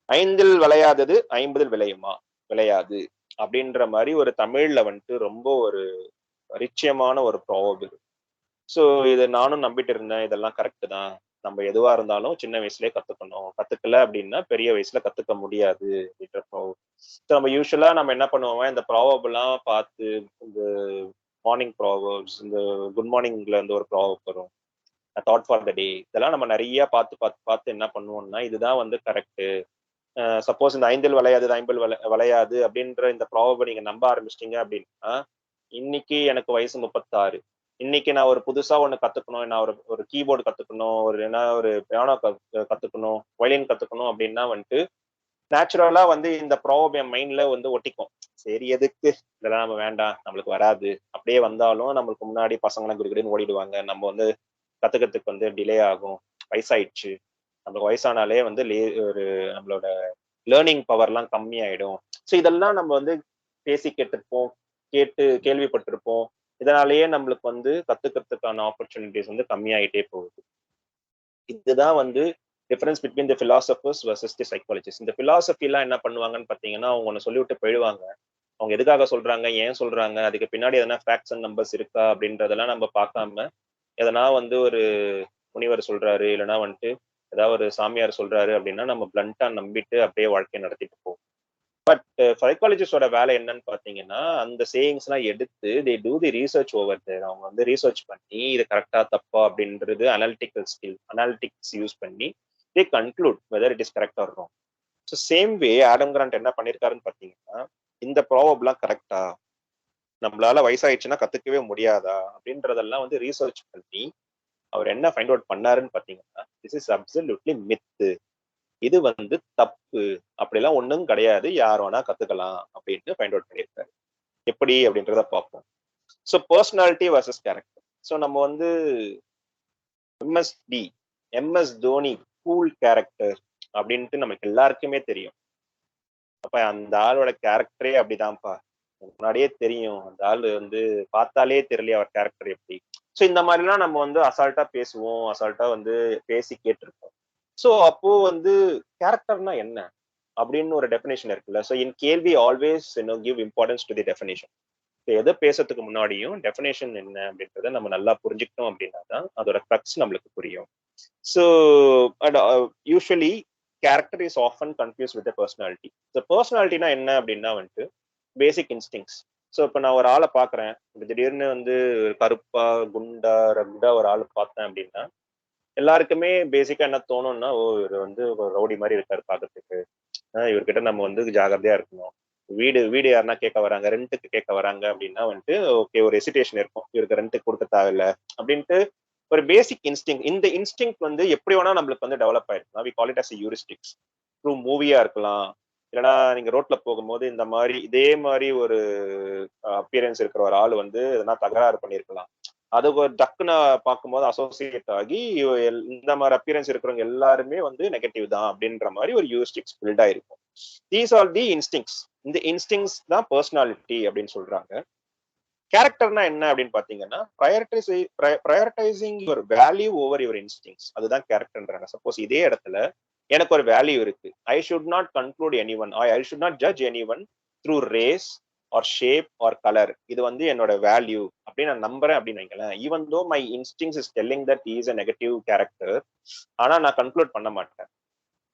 5ல் விளையாதது 50ல் விளையுமா? விளையாது. அப்படின்ற மாதிரி ஒரு தமிழ்ல வந்துட்டு ரொம்ப ஒரு பரிச்சயமான ஒரு ப்ராவர்ப் இது. ஸோ இதை நானும் நம்பிட்டு இருந்தேன். இதெல்லாம் கரெக்ட் தான். நம்ம எதுவா இருந்தாலும் சின்ன வயசுலயே கத்துக்கணும். கத்துக்கல அப்படின்னா பெரிய வயசுல கத்துக்க முடியாது அப்படின்ற ப்ராவர்ப். ஸோ நம்ம யூஸ்வலா நம்ம என்ன பண்ணுவோம், இந்த ப்ராவர்ப் எல்லாம் பார்த்து இந்த மார்னிங் ப்ராவர்ப்ஸ், இந்த குட் மார்னிங்ல இருந்து ஒரு ப்ராவர்ப் வரும், தாட் ஃபார் த டே, இதெல்லாம் நம்ம நிறைய பார்த்து பார்த்து பார்த்து என்ன பண்ணுவோம்னா இதுதான் வந்து கரெக்ட். சப்போஸ் இந்த 5ல் விளையாது 50ல் விளையாது அப்படின்ற இந்த ப்ராவர்பை நீங்க நம்ப ஆரம்பிச்சிட்டீங்க அப்படின்னா, இன்னைக்கு எனக்கு வயசு 36. இன்னைக்கு நான் ஒரு புதுசா ஒண்ணு கத்துக்கணும், நான் ஒரு ஒரு கீபோர்டு கத்துக்கணும், ஒரு பியானோ கத்துக்கணும், வயலின் கத்துக்கணும் அப்படின்னா வந்துட்டு நேச்சுரலா வந்து இந்த ப்ராவர்ப் என் மைண்ட்ல வந்து ஒட்டிக்கும். சரி, எதுக்கு இதெல்லாம் நம்ம வேண்டாம், நம்மளுக்கு வராது. அப்படியே வந்தாலும் நம்மளுக்கு முன்னாடி பசங்கலாம் கிடுகிடுன்னு ஓடிடுவாங்க. நம்ம வந்து கத்துக்கிறதுக்கு வந்து டிலே ஆகும். வயசாயிடுச்சு. நம்மளுக்கு வயசானாலே வந்து ஒரு நம்மளோட லேர்னிங் பவர்லாம் கம்மியாயிடும். ஸோ இதெல்லாம் நம்ம வந்து பேசி கேட்டிருப்போம், கேள்விப்பட்டிருப்போம். இதனாலேயே நம்மளுக்கு வந்து கத்துக்கிறதுக்கான ஆப்பர்ச்சுனிட்டிஸ் வந்து கம்மியாயிட்டே போகுது. இதுதான் வந்து difference between the philosophers versus the psychologist. இந்த பிலாசபி எல்லாம் என்ன பண்ணுவாங்கன்னு பாத்தீங்கன்னா, அவங்க ஒண்ணு சொல்லிவிட்டு போயிடுவாங்க. அவங்க எதுக்காக சொல்றாங்க, ஏன் சொல்றாங்க, அதுக்கு பின்னாடி எதனா ஃபேக்ட்ஸ் அண்ட் நம்பர்ஸ் இருக்கா அப்படின்றதெல்லாம் நம்ம பார்க்காம, எதனா வந்து ஒரு முனிவர் சொல்றாரு, இல்லைன்னா வந்துட்டு ஏதாவது ஒரு சாமியார் சொல்றாரு அப்படின்னா நம்ம பிளண்டா நம்பிட்டு அப்படியே வாழ்க்கையை நடத்திட்டு போவோம். பட் சைக்காலஜிஸ்டோட வேலை என்னன்னு பாத்தீங்கன்னா, அந்த சேயிங்ஸ் எல்லாம் எடுத்து they do the research over there. அவங்க வந்து ரிசர்ச் பண்ணி இது கரெக்டா தப்பா அப்படின்றது அனாலிட்டிக்கல் ஸ்கில், அனாலிட்டிக்ஸ் யூஸ் பண்ணி they conclude whether it is correct or wrong. So same way Adam Grant என்ன பண்ணிருக்காருன்னு பாத்தீங்கன்னா, இந்த ப்ராவர்ப் எல்லாம் கரெக்டா, நம்மளால வயசாயிடுச்சுன்னா கத்துக்கவே முடியாதா அப்படின்றதெல்லாம் வந்து ரிசர்ச் பண்ணி அவர் என்ன ஃபைண்ட் அவுட் பண்ணாருன்னு பாத்தீங்கன்னா, திஸ் இஸ் அப்சல்யூட்லி மித்து, இது வந்து தப்பு, அப்படிலாம் ஒண்ணும் கிடையாது, யார் வேணா கத்துக்கலாம் அப்படின்னு ஃபைண்ட் அவுட் பண்ணியிருக்காரு. எப்படி அப்படின்றத பார்ப்போம். So personality versus character. So நம்ம வந்து எம்எஸ் தோனி கூல் கேரக்டர் அப்படின்ட்டு நமக்கு எல்லாருக்குமே தெரியும். அப்ப அந்த ஆளோட கேரக்டரே அப்படிதான்ப்பா, முன்னாடியே தெரியும், அந்த ஆள் வந்து பார்த்தாலே தெரியல அவர் கேரக்டர் எப்படி. ஸோ இந்த மாதிரிலாம் நம்ம வந்து அசால்ட்டா பேசுவோம், அசால்ட்டா வந்து பேசி கேட்டிருப்போம். ஸோ அப்போ வந்து கேரக்டர்னா என்ன அப்படின்னு ஒரு டெஃபினேஷன் இருக்குல்ல. ஸோ இன் கேள்வி always give importance to the definition. எதை பேசுறதுக்கு முன்னாடியும் டெஃபினேஷன் என்ன அப்படின்றத நம்ம நல்லா புரிஞ்சுக்கிட்டோம் அப்படின்னா தான் அதோட க்ரக்ஸ் நம்மளுக்கு புரியும். So usually character is often confuse with personality. So பர்சனாலிட்டினா என்ன அப்படின்னா வந்துட்டு பேசிக் இன்ஸ்டிங்ஸ். ஸோ இப்போ நான் ஒரு ஆளை பார்க்குறேன், திடீர்னு வந்து கருப்பா குண்டா ரகுடா ஒரு ஆள் பார்த்தேன் அப்படின்னா எல்லாருக்குமே பேசிக்கா என்ன தோணும்னா, ஓ இவர் வந்து ஒரு ரவுடி மாதிரி இருக்காரு பார்க்கறதுக்கு, இவர்கிட்ட நம்ம வந்து ஜாகிரதையா இருக்கணும். வீடு வீடு யாருன்னா கேட்க வராங்க, ரெண்ட்டுக்கு கேட்க வராங்க அப்படின்னா வந்துட்டு ஓகே ஒரு ஹெசிடேஷன் இருக்கும், இவருக்கு ரெண்ட்டுக்கு கொடுக்க தேவையில்ல அப்படின்ட்டு ஒரு பேசிக் இன்ஸ்டிங். இந்த இன்ஸ்டிங் வந்து எப்படி வேணா நம்மளுக்கு வந்து டெவலப் ஆயிருக்கலாம். We call it as heuristics. Through மூவியா இருக்கலாம், இல்லைன்னா நீங்க ரோட்ல போகும்போது இந்த மாதிரி இதே மாதிரி ஒரு அப்பியரன்ஸ் இருக்கிற ஒரு ஆள் வந்து எதனா தகராறு பண்ணியிருக்கலாம். அது ஒரு டக்குன்னு பார்க்கும்போது அசோசியேட் ஆகி இந்த மாதிரி அப்பியரன்ஸ் இருக்கிறவங்க எல்லாருமே வந்து நெகட்டிவ் தான் அப்படின்ற மாதிரி ஒரு யூரிஸ்டிக்ஸ் பில்ட் ஆயிருக்கும். These are the instincts. இந்த இன்ஸ்டிங்ஸ் தான் பர்சனாலிட்டி அப்படின்னு சொல்றாங்க. கேரக்டர்னா என்ன அப்படின்னு பாத்தீங்கன்னா, prioritising your value over your instincts, அதுதான் கேரக்டர்ன்றாங்க. சப்போஸ் இதே இடத்துல எனக்கு ஒரு வேல்யூ இருக்கு, I should not conclude any one, I should not judge any one through race or shape or colour. இது வந்து என்னோட வேல்யூ அப்படின்னு நான் நம்புறேன் அப்படின்னு வைங்களேன். Even though my instincts is telling that is a negative character, ஆனா நான் கன்க்ளூட் பண்ண மாட்டேன்.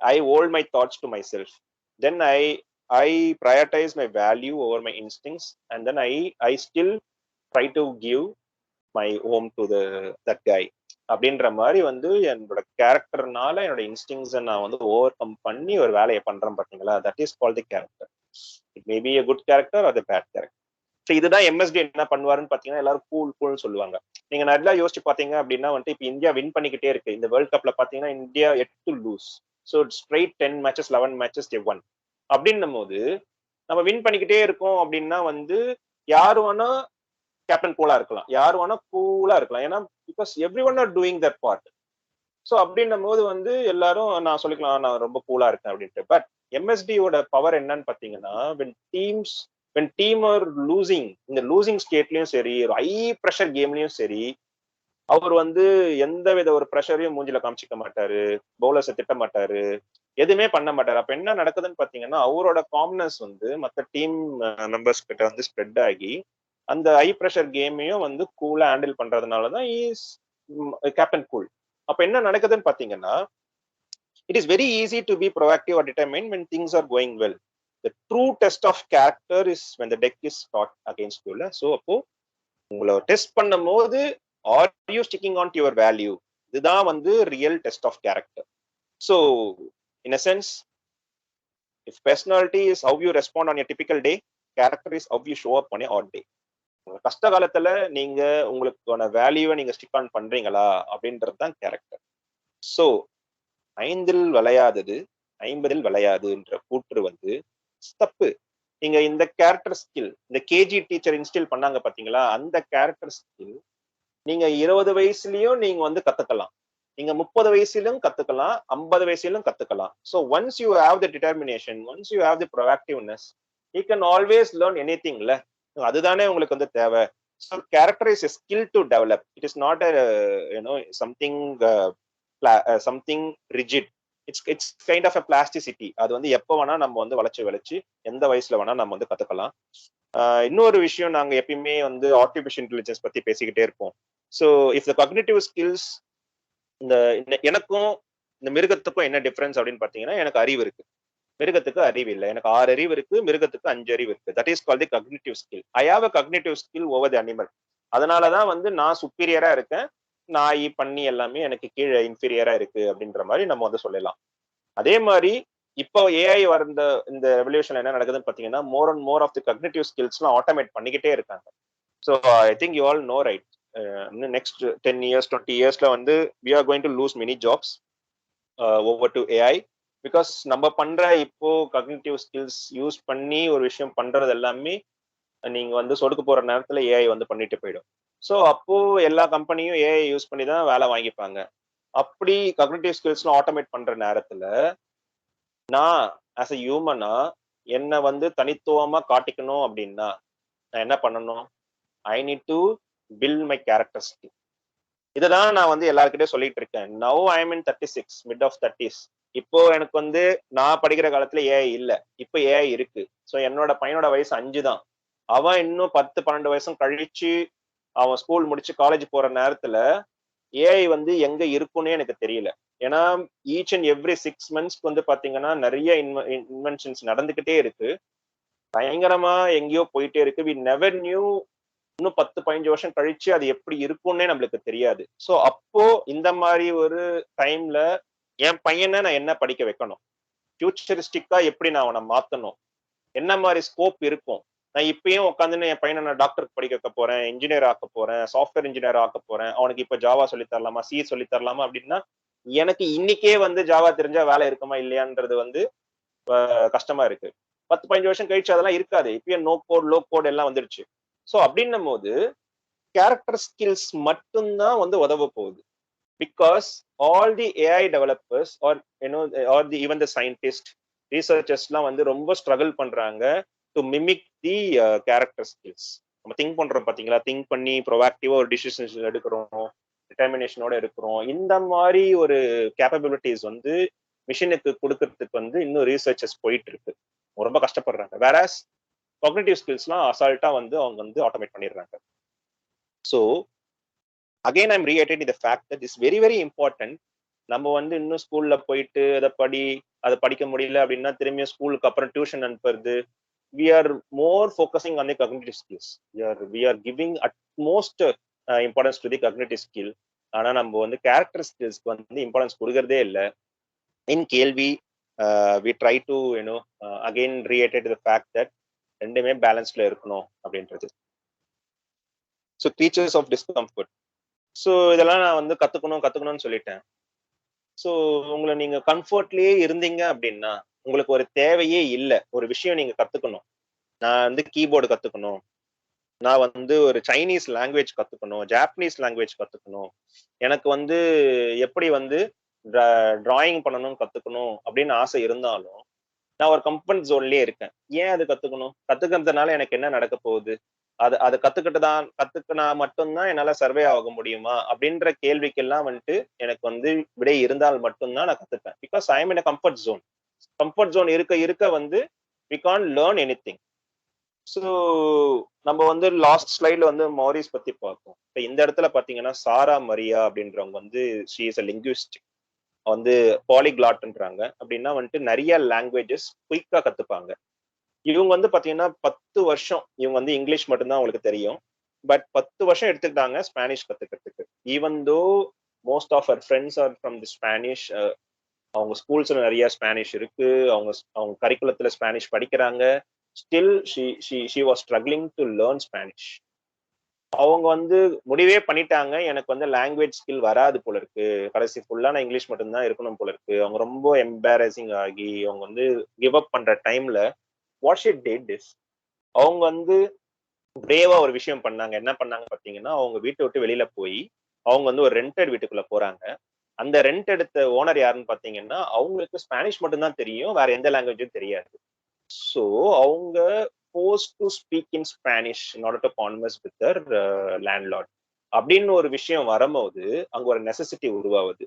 I hold my thoughts to myself. Then I prioritize my value over my instincts, and then I still try to give my home to that guy. அப்படின்ற மாதிரி வந்து என்னோட கேரக்டர்னால என்னோட இன்ஸ்டிங்ஸை நான் வந்து ஓவர் கம் பண்ணி ஒரு வேலையை பண்றேன் பாத்தீங்களா, that is call the character. It may be a good character or a bad character. So இதுதான் எம்எஸ்டி என்ன பண்ணுவாருன்னு பாத்தீங்கன்னா, எல்லாரும் கூல்னு சொல்லுவாங்க. நீங்க நல்லா யோசிச்சு பாத்தீங்க அப்படின்னா வந்துட்டு இப்ப இந்தியா வின் பண்ணிக்கிட்டே இருக்கு. இந்த வேர்ல்ட் கப்ல பாத்தீங்கன்னா India yet to lose. So straight 10 matches 11 matches they won. அப்படின்னும் போது நம்ம வின் பண்ணிக்கிட்டே இருக்கோம் அப்படின்னா வந்து யாரு வேணா கேப்டன் கூலா இருக்கலாம், யாரு வேணா கூலா இருக்கலாம், ஏன்னா because every one are doing that part. So அப்படின்னும் போது வந்து எல்லாரும் நான் சொல்லிக்கலாம் நான் ரொம்ப கூலா இருக்கேன் அப்படின்ட்டு. பட் எம்எஸ்டியோட பவர் என்னன்னு பாத்தீங்கன்னா, when team are losing, இந்த லூசிங் ஸ்டேட்லயும் சரி, ஒரு ஹை ப்ரெஷர் கேம்லயும் சரி, அவர் வந்து எந்த வித ஒரு ப்ரெஷரையும் மூஞ்சில காமிச்சிக்க மாட்டாரு, பவுலர்ஸை திட்ட மாட்டாரு, எதுவுமே பண்ண மாட்டாரு. அப்ப என்ன நடக்குதுன்னு பாத்தீங்கன்னா, அவரோட காம்னஸ் வந்து மத்த டீம் மெம்பர்ஸ் கிட்ட வந்து ஸ்ப்ரெட் ஆகி அந்த ஹை ப்ரெஷர் கேமையும் வந்து கூலா ஹேண்டில் பண்றதுனாலதான் இஸ் கேப்டன் கூல். அப்ப என்ன நடக்குதுன்னு பாத்தீங்கன்னா, it is very easy to be proactive or determined when things are going well. The true test of character is when the deck is stacked against you. So அப்போ உங்களை test பண்ணும் போது are you sticking on to your value, இதுதான் வந்து real test of character. So in a sense, if personality is how you respond on a typical day, character is how you show up on a odd day. கஷ்ட காலத்துல நீங்க உங்களுக்கான வேல்யூவை நீங்க stick on பண்றீங்களா அப்படின்றது தான் கேரக்டர். ஸோ 5ல் விளையாதது 50ல் விளையாதுன்ற கூற்று வந்து தப்பு. நீங்க இந்த கேரக்டர் ஸ்கில், இந்த கேஜி டீச்சர் இன்ஸ்டில் பண்ணாங்க பாத்தீங்களா, அந்த கேரக்டர் ஸ்கில் நீங்க 20 வயசுலயும் நீங்க வந்து கத்துக்கலாம், நீங்க 30 வயசுலயும் கத்துக்கலாம், 50 வயசுலயும் கத்துக்கலாம். So once you have the determination, once you have the proactiveness, you can always learn எனிதிங்ல. அதுதானே உங்களுக்கு வந்து தேவை. So character is a skill to develop. It is not something something rigid. It's kind of a plasticity. அது வந்து எப்போ வேணா நம்ம வந்து வளைச்சு எந்த வயசுல வேணா நம்ம வந்து கத்துக்கலாம். இன்னொரு விஷயம், நாங்க எப்பயுமே வந்து ஆர்டிபிஷியல் இன்டெலிஜென்ஸ் பத்தி பேசிக்கிட்டே இருப்போம். So if the cognitive skills, இந்த எனக்கும் இந்த மிருகத்துக்கும் என்ன டிஃபரன்ஸ் அப்படின்னு பாத்தீங்கன்னா, எனக்கு அறிவு இருக்கு, மிருகத்துக்கு அறிவு இல்லை. எனக்கு 6 அறிவு இருக்கு, மிருகத்துக்கு 5 அறிவு இருக்கு. That is called the cognitive skill. I have a cognitive skill over the animal. அதனாலதான் வந்து நான் சுப்பீரியரா இருக்கேன், நாய் பண்ணி எல்லாமே எனக்கு கீழே இன்ஃபீரியரா இருக்கு அப்படின்ற மாதிரி நம்ம வந்து சொல்லலாம். அதே மாதிரி இப்போ ஏஐ வந்த இந்த ரெவல்யூஷன்ல என்ன நடக்குதுன்னு பாத்தீங்கன்னா, more and more of the cognitive ஸ்கில்ஸ்லாம் ஆட்டோமேட் பண்ணிக்கிட்டே இருக்காங்க. So I think you all know right, next 10 years 20 yearsல வந்து we are going to lose many jobs over to AI. Because நம்ம பண்ற இப்போ காக்னிட்டிவ் ஸ்கில்ஸ் யூஸ் பண்ணி ஒரு விஷயம் பண்றது எல்லாமே நீங்க வந்து சொடுக்கு போற நேரத்துல ஏஐ வந்து பண்ணிட்டு போயிடும். ஸோ அப்போ எல்லா கம்பெனியும் ஏஐ யூஸ் பண்ணி தான் வேலை வாங்கிப்பாங்க. அப்படி காக்னிட்டிவ் ஸ்கில்ஸ்லாம் ஆட்டோமேட் பண்ற நேரத்துல நான் ஆஸ் அ ஹியூமனா என்னை வந்து தனித்துவமா காட்டிக்கணும் அப்படின்னா நான் என்ன பண்ணணும்? I need to build my character skill. இததான் நான் வந்து எல்லாருக்கிட்டே சொல்லிட்டு இருக்கேன். Now I am in 36, mid of 30s. இப்போ எனக்கு வந்து நான் படிக்கிற காலத்துல ஏஐ இல்ல, இப்போ ஏஐ இருக்கு. ஸோ என்னோட பையனோட வயசு 5 தான். அவன் இன்னும் 10-12 வருஷம் கழிச்சு அவன் ஸ்கூல் முடிச்சு காலேஜ் போற நேரத்துல ஏஐ வந்து எங்க இருக்குன்னே எனக்கு தெரியல. ஏன்னா ஈச் அண்ட் எவ்ரி 6 months வந்து பாத்தீங்கன்னா நிறைய இன்வென்ஷன்ஸ் நடந்துகிட்டே இருக்கு, பயங்கரமா எங்கேயோ போயிட்டே இருக்கு. வி நெவர் நியூ இன்னும் 10-15 வருஷம் கழிச்சு அது எப்படி இருக்கும்னே நம்மளுக்கு தெரியாது. ஸோ அப்போ இந்த மாதிரி ஒரு டைம்ல என் பையனை நான் என்ன படிக்க வைக்கணும், ஃபியூச்சரிஸ்டிக்கா எப்படி நான் அவனை மாத்தணும், என்ன மாதிரி ஸ்கோப் இருக்கும். நான் இப்பயும் உட்காந்துன்னு என் பையனை நான் டாக்டருக்கு படிக்க வைக்க போறேன், இன்ஜினியர் ஆக்க போறேன், சாஃப்ட்வேர் இன்ஜினியர் ஆக்க போறேன், அவனுக்கு இப்ப ஜாவா சொல்லி தரலாமா, சி சொல்லி தரலாமா அப்படின்னா எனக்கு இன்னைக்கே வந்து ஜாவா தெரிஞ்சா வேலை இருக்குமா இல்லையான்றது வந்து கஷ்டமா இருக்கு. 10-15 வருஷம் கழிச்சு அதெல்லாம் இருக்காது. இப்பயும் நோ கோட் லோ கோட் எல்லாம் வந்துருச்சு. ஸோ அப்படின்னும் போது கேரக்டர் ஸ்கில்ஸ் மட்டும்தான் வந்து உதவ போகுது. Because all the AI developers are are the even the scientist ரீசர்ச்சர்ஸ்லாம் வந்து ரொம்ப ஸ்ட்ரகிள் பண்றாங்க to mimic the character skills. நம்ம திங்க் பண்றோம் பாத்தீங்களா, திங்க் பண்ணி ப்ரோஆக்டிவா ஒரு டிசிஷன்ஸ் எடுக்கிறோம், டிட்டர்மினேஷனோட இருக்கிறோம். இந்த மாதிரி ஒரு கேப்பபிலிட்டிஸ் வந்து மிஷினுக்கு கொடுக்கறதுக்கு வந்து இன்னும் ரீசர்ச்சர்ஸ் போயிட்டு இருக்கு, ரொம்ப கஷ்டப்படுறாங்க. வேறஸ் காக்னிட்டிவ் ஸ்கில்ஸ்லாம் அசால்ட்டா வந்து அவங்க வந்து ஆட்டோமேட் பண்ணிடுறாங்க. So again I'm reiterating the fact that is very very important. நம்ம வந்து இன்னும் ஸ்கூல்ல போயிட்டு அதை படிக்க முடியல அப்படின்னா திரும்பியும் ஸ்கூலுக்கு அப்புறம் டியூஷன் அனுப்புறது. we are more focusing on the cognitive skills. We are giving utmost importance to the cognitive skill. ஆனா நம்ம வந்து கேரக்டர் ஸ்கில்ஸ்க்கு வந்து இம்பார்ட்டன்ஸ் கொடுக்கறதே இல்லை. இன் கேள்வி we try to again reiterate the fact that ரெண்டுமே பேலன்ஸ்ல இருக்கணும் அப்படின்றது. So teachers of discomfort. So இதெல்லாம் நான் வந்து கத்துக்கணும்னு சொல்லிட்டேன். ஸோ உங்களை நீங்க கம்ஃபர்ட்லயே இருந்தீங்க அப்படின்னா உங்களுக்கு ஒரு தேவையே இல்லை ஒரு விஷயம் நீங்க கத்துக்கணும். நான் வந்து கீபோர்டு கத்துக்கணும், நான் வந்து ஒரு சைனீஸ் லாங்குவேஜ் கத்துக்கணும், ஜாப்பனீஸ் லாங்குவேஜ் கத்துக்கணும், எனக்கு வந்து எப்படி வந்து டிராயிங் பண்ணணும்னு கத்துக்கணும் அப்படின்னு ஆசை இருந்தாலும் நான் ஒரு கம்ஃபர்ட் ஜோன்லயே இருக்கேன். ஏன் அது கத்துக்கணும்? கத்துக்கிறதுனால எனக்கு என்ன நடக்க போகுது? அதை கத்துக்கினா மட்டும்தான் என்னால சர்வே ஆக முடியுமா அப்படின்ற கேள்விக்கெல்லாம் வந்துட்டு எனக்கு வந்து விடை இருந்தால் மட்டும்தான் நான் கத்துப்பேன். Because I am in comfort zone. Comfort zone இருக்க இருக்க வந்து we can learn anything. So நம்ம வந்து லாஸ்ட் ஸ்லைட்ல வந்து மாரிஸ் பத்தி பார்த்தோம். இப்ப இந்த இடத்துல பாத்தீங்கன்னா சாரா மரியா அப்படின்றவங்க வந்து ஷி இஸ் அ லிங்குவிஸ்ட், வந்து பாலிகிளாட்ன்றாங்க. அப்படின்னா வந்துட்டு நிறைய லாங்குவேஜஸ் குயிக்கா கத்துப்பாங்க. இவங்க வந்து பாத்தீங்கன்னா 10 வருஷம் இவங்க வந்து இங்கிலீஷ் மட்டும்தான் அவங்களுக்கு தெரியும். பட் 10 வருஷம் எடுத்துக்கிட்டாங்க ஸ்பானிஷ் கத்துக்கிறதுக்கு. Even though most of our friends are from the Spanish. அவங்க ஸ்கூல்ஸ்ல நிறைய ஸ்பானிஷ் இருக்கு, அவங்க அவங்க கரிக்குலத்துல ஸ்பானிஷ் படிக்கிறாங்க. Still she was struggling to learn Spanish. அவங்க வந்து முடிவே பண்ணிட்டாங்க, எனக்கு வந்து லாங்குவேஜ் ஸ்கில் வராது போல இருக்கு, கடைசி ஃபுல்லா நான் இங்கிலீஷ் மட்டும்தான் இருக்கணும் போல இருக்கு. அவங்க ரொம்ப எம்பாரசிங் ஆகி அவங்க வந்து கிவ் அப் பண்ற டைம்ல வாட் ஷி டிட் இஸ், அவங்க வந்து பிரேவா ஒரு விஷயம் பண்ணாங்க. என்ன பண்ணாங்க பாத்தீங்கன்னா, அவங்க வீட்டை விட்டு வெளியில போய் அவங்க வந்து ஒரு ரெண்டட் வீட்டுக்குள்ள போறாங்க. அந்த ரெண்ட் எடுத்த ஓனர் யாருன்னு பாத்தீங்கன்னா, அவங்களுக்கு ஸ்பானிஷ் மட்டும்தான் தெரியும், வேற எந்த லாங்குவேஜும் தெரியாது. ஸோ அவங்க force to speak in Spanish in order to converse with Dhar landlord அப்படின்னு ஒரு விஷயம் வரும்போது அங்க ஒரு நெசசிட்டி உருவாகுது.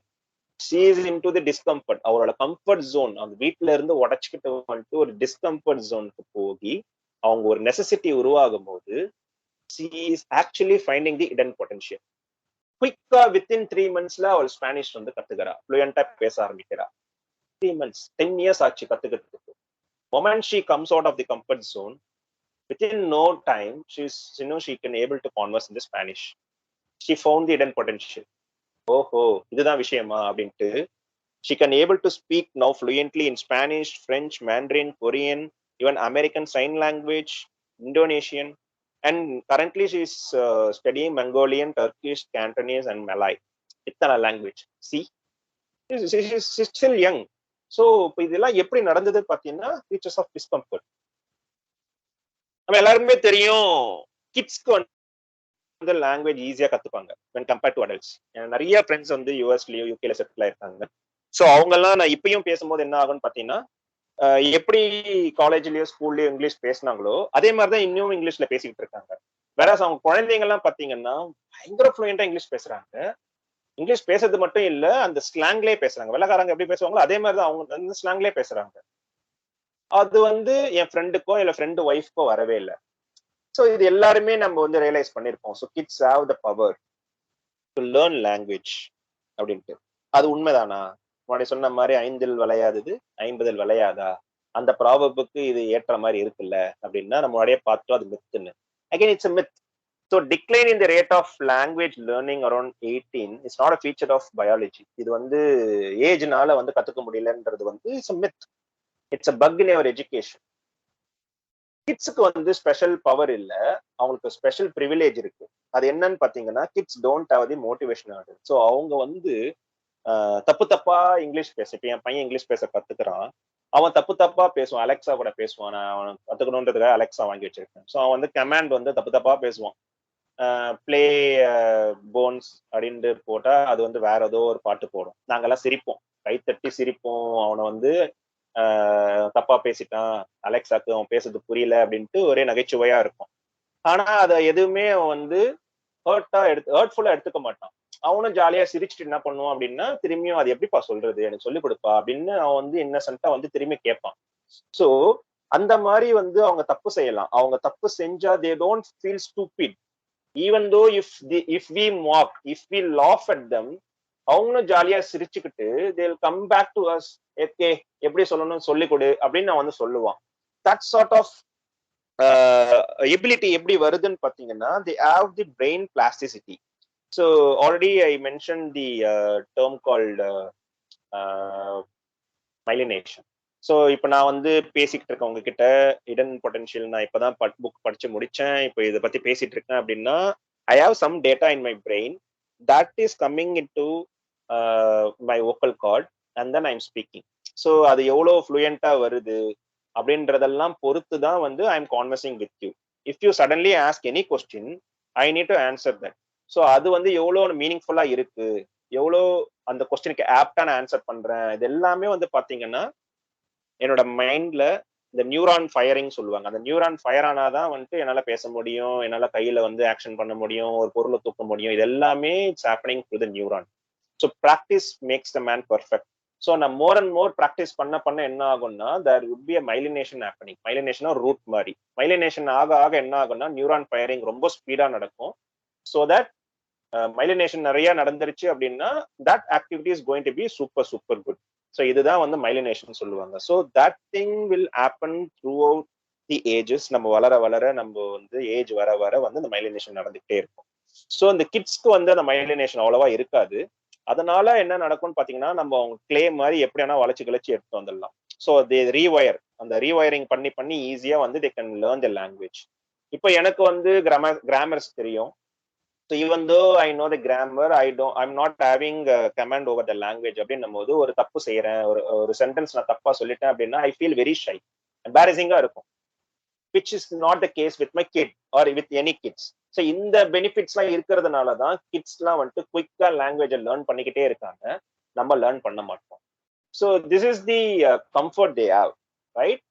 She is in to the discomfort. அவரோட கம்ஃபர்ட் ஜோன் அந்த வீட்டுல இருந்து உடச்சுக்கிட்டு வந்துட்டு ஒரு டிஸ்கம்ஃபர்ட் ஜோனுக்கு போகி அவங்க ஒரு நெசசிட்டி உருவாகும் போது she is actually finding the hidden potential. குயிக்கா வித்தின் 3 monthsல அவள் ஸ்பானிஷ் வந்து கத்துக்கிறா, ஃப்ளூயண்டா பேச ஆரம்பிக்கிறா. 3 months 10 years ஆச்சு கத்துக்கிறதுக்கு. Moment she comes out of the comfort zone, within no time she can able to converse in the Spanish. She found the hidden potential. ஓஹோ இதுதான் விஷயமா அப்படின்ட்டு she can able to speak now fluently in Spanish, French, Mandarin, Korean, even American Sign Language, Indonesian, and currently she is studying Mongolian, Turkish, Cantonese and Malay. இத்தனை language. See, she's still young. So இப்போ இதெல்லாம் எப்படி நடந்தது பாத்தீங்கன்னா features of discomfort. நம்ம எல்லாருக்குமே தெரியும் கிட்ஸ்க்கு வந்து லாங்குவேஜ் ஈஸியா கத்துப்பாங்க when compared to adults. நிறைய ஃப்ரெண்ட்ஸ் வந்து யூஎஸ்லயோ யூகேல செட்டில் ஆயிருக்காங்க. ஸோ அவங்க எல்லாம் நான் இப்பயும் பேசும்போது என்ன ஆகும்னு பாத்தீங்கன்னா, எப்படி காலேஜ்லயோ ஸ்கூல்லயோ இங்கிலீஷ் பேசினாங்களோ அதே மாதிரிதான் இன்னும் இங்கிலீஷ்ல பேசிக்கிட்டு இருக்காங்க. வேற அவங்க குழந்தைங்க எல்லாம் பாத்தீங்கன்னா பயங்கர ஃப்ளூயண்டா இங்கிலீஷ் பேசுறாங்க. இங்கிலீஷ் பேசுறது மட்டும் இல்ல, அந்த ஸ்லாங்லேயே பேசுறாங்க. வெள்ளக்காரங்க எப்படி பேசுவாங்களோ அதே மாதிரிதான் அவங்க அந்த ஸ்லாங்லேயே பேசுறாங்க. அது வந்து என் ஃப்ரெண்டுக்கோ இல்ல ஃப்ரெண்டு ஒய்ஃப்க்கோ வரவே இல்லை. ஸோ இது எல்லாருமே நம்ம வந்து ரியலைஸ் பண்ணிருப்போம். So kids have the power to learn language அப்படின்ட்டு. அது உண்மைதானா? முன்னாடி சொன்ன மாதிரி 5ல் விளையாதது 50ல் விளையாதா, அந்த ப்ராபப்புக்கு இது ஏற்ற மாதிரி இருக்குல்ல அப்படின்னா நம்ம முன்னாடியே பார்த்தோம் அது மித்துன்னு. Again it's a myth. So decline in the rate of language learning around 18 is not a feature of biology. இது வந்து ஏஜ்னால வந்து கத்துக்க முடியலன்றது வந்து it's a myth. It's a bug in our education. கிட்ஸுக்கு வந்து ஸ்பெஷல் பவர் இல்ல, அவங்களுக்கு ஸ்பெஷல் ப்ரிவிலேஜ் இருக்கு. அது என்னன்னு பாத்தீங்கன்னா, kids don't have the motivation order. So அவங்க வந்து தப்பு தப்பா இங்கிலீஷ் பேச, இப்ப என் பையன் இங்கிலீஷ் பேச கத்துக்கிறான், அவன் தப்பு தப்பா பேசுவான். அலெக்சா கூட பேசுவான். நான் அவன் கத்துக்கணுன்றதுக்காக அலெக்சா வாங்கி வச்சிருக்கேன். ஸோ அவன் வந்து கமாண்ட் வந்து தப்பு தப்பா பேசுவான். பிளே போன்ஸ் அப்படின்ட்டு போட்டா அது வந்து வேற ஏதோ ஒரு பாட்டு போடும். நாங்கெல்லாம் சிரிப்போம், கைத்தட்டி சிரிப்போம். அவனை வந்து தப்பா பேசிட்டான், அலெக்சாக்கு அவன் பேசுறது புரியல அப்படின்ட்டு ஒரே நகைச்சுவையா இருக்கும். ஆனா அதை எதுவுமே அவன் வந்து ஹர்ட்ஃபுல்லா எடுத்துக்க மாட்டான். அவனும் ஜாலியா சிரிச்சுட்டு என்ன பண்ணுவான் அப்படின்னா, திரும்பியும் அது எப்படிப்பா சொல்றது, எனக்கு சொல்லிக் கொடுப்பா அப்படின்னு அவன் வந்து இன்னசென்ட்டா வந்து திரும்பி கேட்பான். ஸோ அந்த மாதிரி வந்து அவங்க தப்பு செய்யலாம். அவங்க தப்பு செஞ்சா they don't feel stupid. Even though if we mock, if we laugh at them, அவங்களும் ஜாலியா சிரிச்சுக்கிட்டு they will come back to us. Okay எப்படி சொல்லணும்னு சொல்லி கொடு அப்படின்னு நான் வந்து சொல்லுவான். தட் சார்ட் ஆஃப் எபிலிட்டி எப்படி வருதுன்னு பாத்தீங்கன்னா, they have the brain plasticity. So already I mentioned the term called myelination. So இப்போ நான் வந்து பேசிக்கிட்டு இருக்கேன் உங்ககிட்ட, ஹிடன் பொட்டன்ஷியல் நான் இப்பதான் புக் படிச்சு முடிச்சேன், இப்போ இதை பத்தி பேசிட்டு இருக்கேன் அப்படின்னா, I have some data in my brain that is coming in to my vocal cord and then I am speaking. So அது எவ்வளோ ஃப்ளூயண்டா வருது அப்படின்றதெல்லாம் பொறுத்து தான் வந்து I am conversing with you. If you suddenly ask any question I need to answer that. So அது வந்து எவ்வளோ மீனிங்ஃபுல்லா இருக்கு, எவ்வளோ அந்த கொஸ்டினுக்கு ஆப்டா நான் ஆன்சர் பண்றேன், இது எல்லாமே வந்து பாத்தீங்கன்னா என்னோட மைண்ட்ல இந்த நியூரான் ஃபயரிங் சொல்லுவாங்க. அந்த நியூரான் ஃபயர் ஆனாதான் வந்துட்டு என்னால பேச முடியும், என்னால கையில வந்து ஆக்ஷன் பண்ண முடியும், ஒரு பொருளை தூக்க முடியும். இது எல்லாமே it's happening through the neuron. So practice makes the man perfect. So நான் மோர் அண்ட் மோர் ப்ராக்டிஸ் பண்ண என்ன ஆகும்னா there would be a myelination happening. Myelination route மாதிரி. மைலினேஷன் ஆக ஆக என்ன ஆகும்னா நியூரான் ஃபயரிங் ரொம்ப ஸ்பீடா நடக்கும். ஸோ தட் மைலினேஷன் நிறைய நடந்துருச்சு அப்படின்னா that activity is going to be super super good. So இதுதான் வந்து மைலினேஷன் சொல்லுவாங்க. So that thing will happen throughout the ages. நம்ம வளர வளர நம்ம வந்து ஏஜ் வர வர வந்து இந்த மைலினேஷன் நடந்துகிட்டே இருக்கும். ஸோ இந்த கிட்ஸ்க்கு வந்து அந்த மைலினேஷன் அவ்வளவா இருக்காது. அதனால என்ன நடக்கும்னு பாத்தீங்கன்னா நம்ம அவங்க கிளே மாதிரி எப்படி வேணா வளைச்சு கிளச்சி எடுத்து வந்துடலாம். ஸோ தே ரீவயர், அந்த ரீவயரிங் பண்ணி பண்ணி ஈஸியா வந்து they can learn the language. இப்போ எனக்கு வந்து கிராமர்ஸ் தெரியும். So even though I know the grammar, I'm not having a command over the language. அப்படின்னும் போது ஒரு தப்பு செய்யறேன், ஒரு சென்டென்ஸ் நான் தப்பா சொல்லிட்டேன் அப்படின்னா ஐ ஃபீல் வெரி ஷை, எம்பாரசிங்கா இருக்கும். which is not the case with my kid or with any kids. So இந்த பெனிஃபிட்ஸ்லாம் இருக்கிறதுனால தான் கிட்ஸ்லாம் வந்துட்டு குயிக்கா லாங்குவேஜை லேர்ன் பண்ணிக்கிட்டே இருக்காங்க, நம்ம லேர்ன் பண்ண மாட்டோம். So this is the comfort they have, right?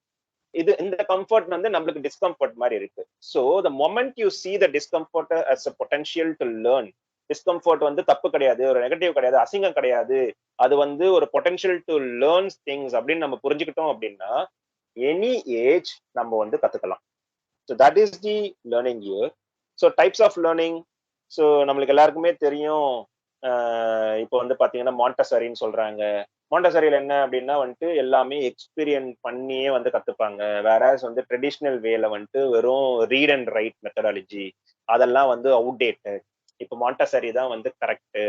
இந்த கம்ஃபர்ட் வந்து நம்மளுக்கு டிஸ்கம்ஃபர்ட் மாதிரி இருக்கு. So the moment you see the discomfort as a potential to learn. Discomfort வந்து தப்பு கிடையாது, ஒரு நெகட்டிவ் கிடையாது, அசிங்கம் கிடையாது, அது வந்து ஒரு பொட்டன்ஷியல் டு லேர்ன் திங்ஸ் அப்படின்னு நம்ம புரிஞ்சுக்கிட்டோம் அப்படின்னா எனி ஏஜ் நம்ம வந்து கத்துக்கலாம். So that is the learning year. So types of learning. So நம்மளுக்கு எல்லாருக்குமே தெரியும். இப்போ வந்து பாத்தீங்கன்னா மாண்டசரின்னு சொல்றாங்க. மாண்டசரியில் என்ன அப்படின்னா வந்துட்டு எல்லாமே எக்ஸ்பீரியன்ஸ் பண்ணியே வந்து கத்துப்பாங்க. வேற வந்து ட்ரெடிஷ்னல் வேல வந்துட்டு வெறும் ரீட் அண்ட் ரைட் மெத்தடாலஜி அதெல்லாம் வந்து அவுடேட்டட். இப்போ மாண்டசரி தான் வந்து கரெக்ட்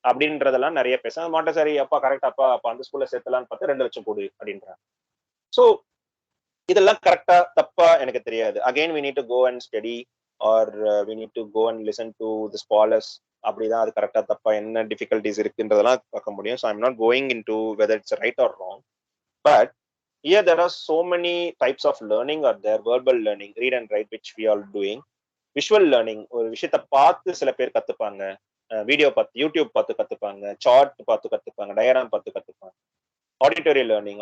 அப்படின்றதெல்லாம் நிறைய பேசுறாங்க. மாண்டசரி அப்பா கரெக்ட், அப்பா அப்ப அந்த ஸ்கூல்ல சேர்த்தலான்னு பார்த்து 2 லட்சம் போடு அப்படின்றாங்க. ஸோ இதெல்லாம் கரெக்டா தப்பா எனக்கு தெரியாது. Again we need to go and study or we need to go and listen to the scholars. அப்படிதான் அது கரெக்டா தப்பா என்ன டிஃபிகல்டிஸ் இருக்குன்றதெல்லாம் பார்க்க முடியும். So I'm not going in to whether it's right or wrong. But here there are so many types of learning are there. Verbal learning, read and write, which we are doing. Visual learning, ஒரு விஷயத்தை பார்த்து சில பேர் கத்துப்பாங்க, video பார்த்து YouTube பார்த்து கத்துப்பாங்க, chart பார்த்து கத்துப்பாங்க, டயராம் பார்த்து கத்துப்பாங்க. ஆடிட்டோரி லேர்னிங்,